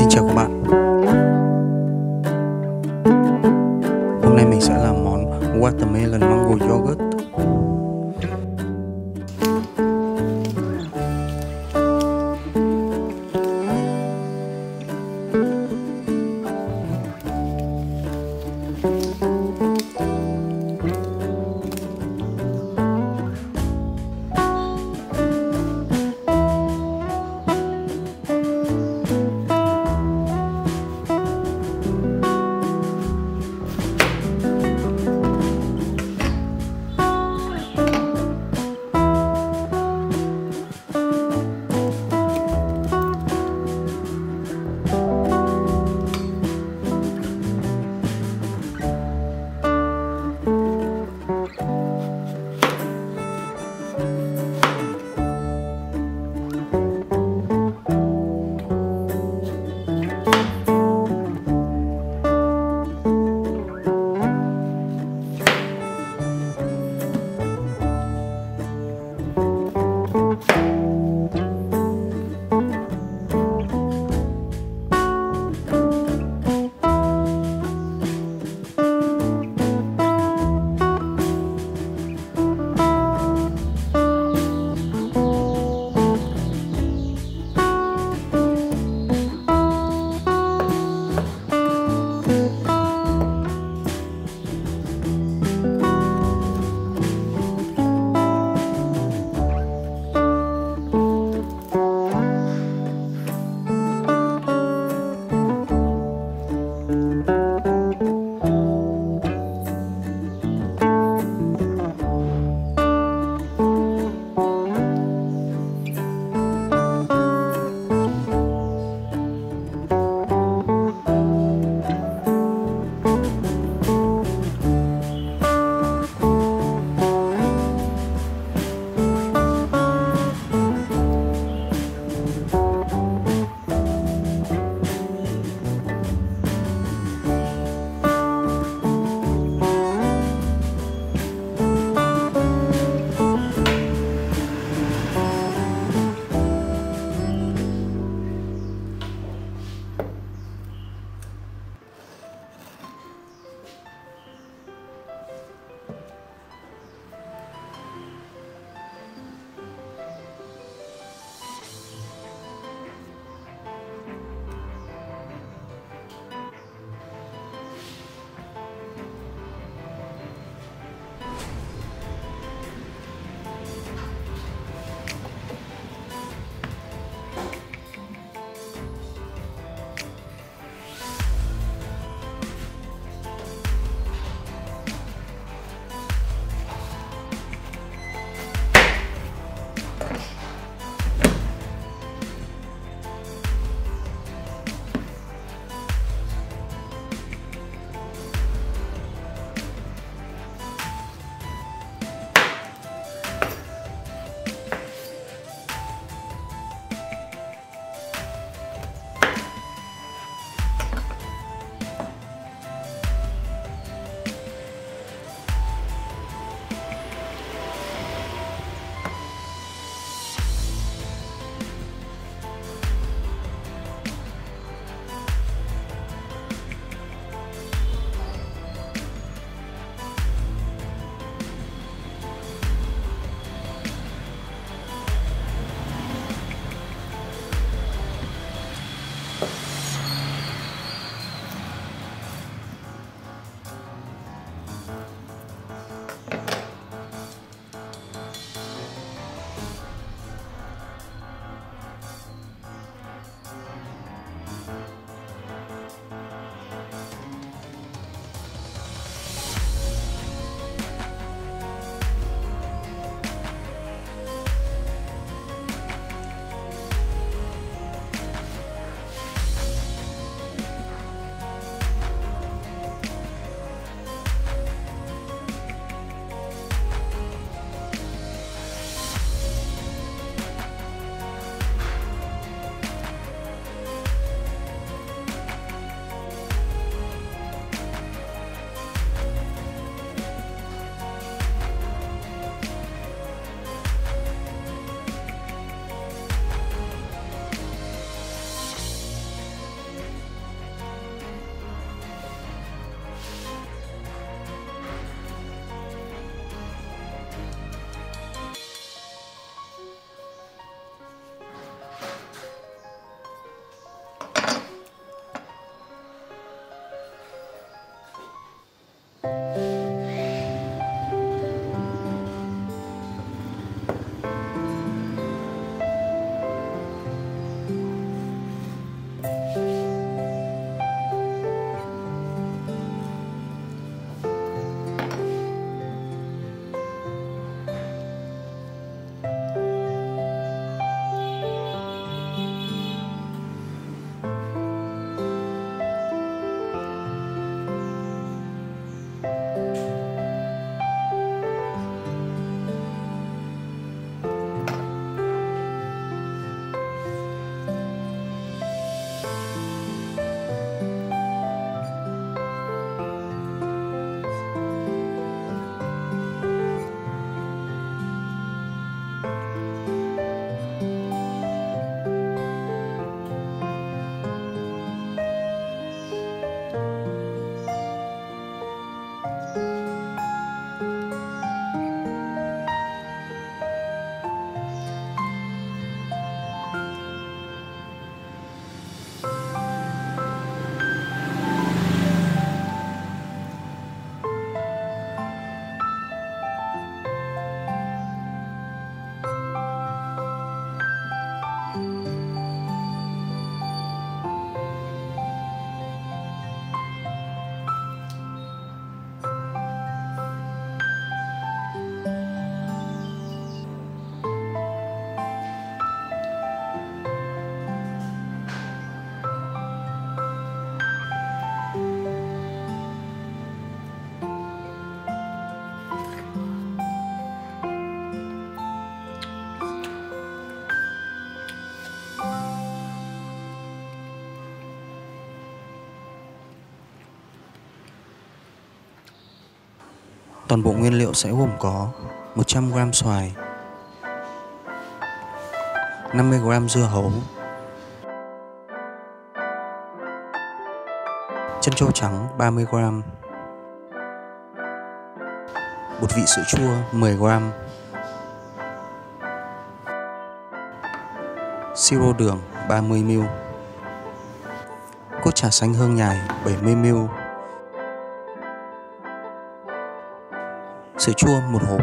Xin chào các bạn. Hôm nay mình sẽ làm món watermelon mango yogurt. Toàn bộ nguyên liệu sẽ gồm có 100g xoài, 50g dưa hấu, trân châu trắng 30g, bột vị sữa chua 10g, siro đường 30ml, cốt trà xanh hương nhài 70ml, sữa chua 1 hộp,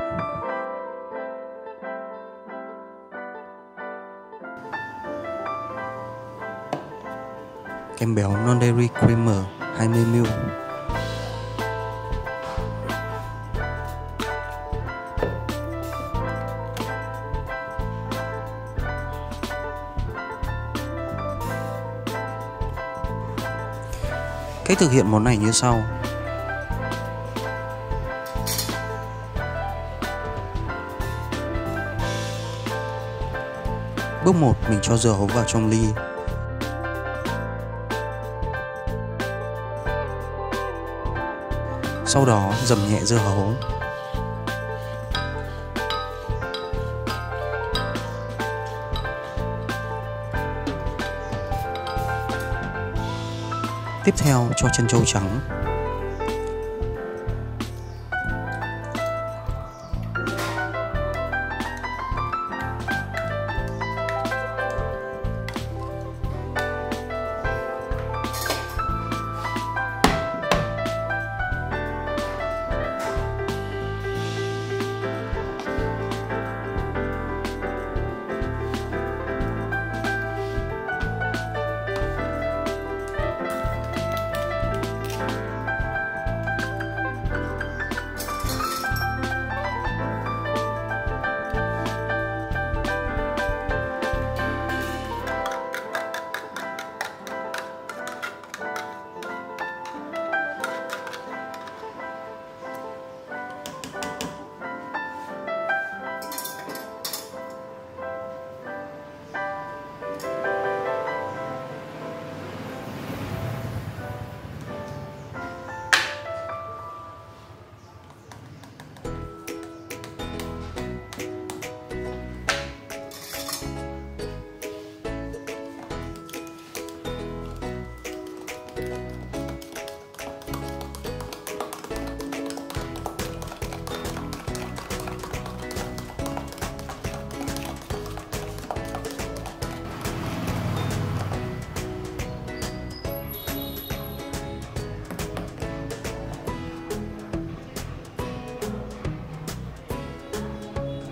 kem béo non dairy creamer 20ml, Cách thực hiện món này như sau. Bước 1, mình cho dưa hấu vào trong ly. Sau đó dầm nhẹ dưa hấu. Tiếp theo cho trân châu trắng.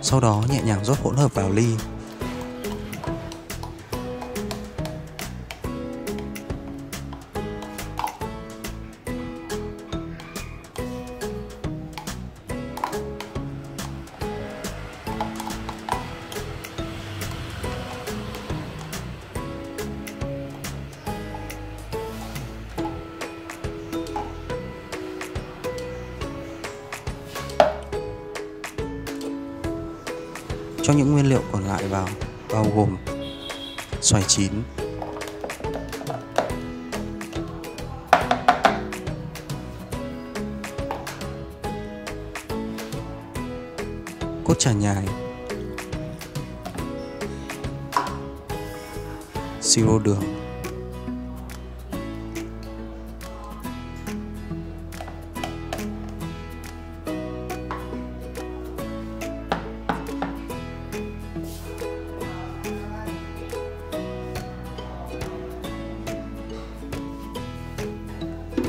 Sau đó nhẹ nhàng rót hỗn hợp vào ly. Cho những nguyên liệu còn lại vào, bao gồm xoài chín, cốt chả nhài, siro đường,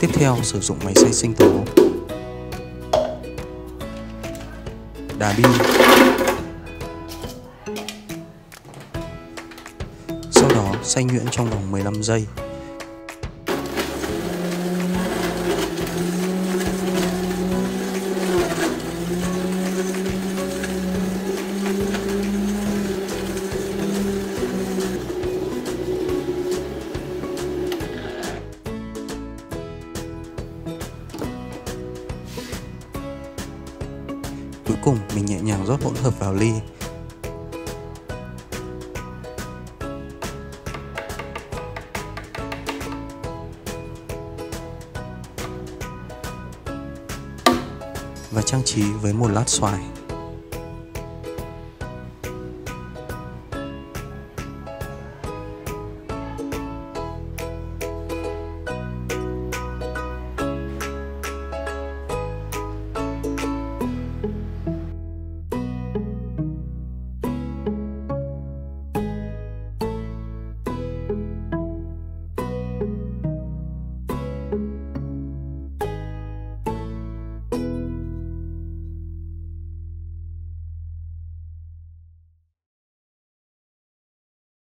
Tiếp theo sử dụng máy xay sinh tố, đá bi, sau đó xay nhuyễn trong vòng 15 giây. Cuối cùng mình nhẹ nhàng rót hỗn hợp vào ly. và trang trí với một lát xoài.